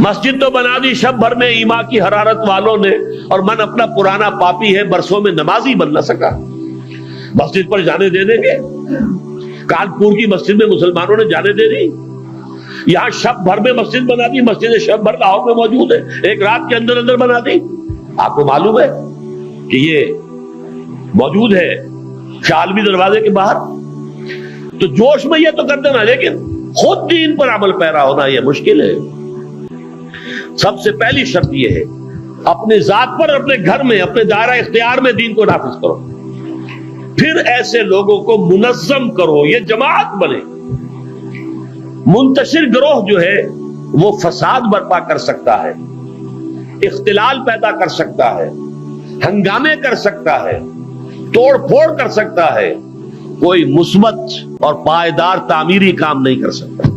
मस्जिद तो बना दी शब भर में ईमा की हरारत वालों ने, और मन अपना पुराना पापी है, बरसों में नमाजी बन न सका। मस्जिद पर जाने दे देंगे? कानपुर की मस्जिद में मुसलमानों ने जाने दे दी? यहां शब भर में मस्जिद बना दी, मस्जिद शब भर लाहौर में मौजूद है, एक रात के अंदर अंदर बना दी। आपको मालूम है कि ये मौजूद है शालमी दरवाजे के बाहर? तो जोश में ये तो कर देना, लेकिन खुद दीन पर अमल पैरा होना यह मुश्किल है। सबसे पहली शर्त यह है, अपने जात पर, अपने घर में, अपने दायरा इख्तियार में दीन को नाफिज करो। फिर ऐसे लोगों को मुनज़्ज़म करो, ये जमात बने। मुंतशिर गिरोह जो है वो फसाद बर्पा कर सकता है, इख्तिलाल पैदा कर सकता है, हंगामे कर सकता है, तोड़ फोड़ कर सकता है, कोई मुस्बत और पायदार तामीरी काम नहीं कर सकता।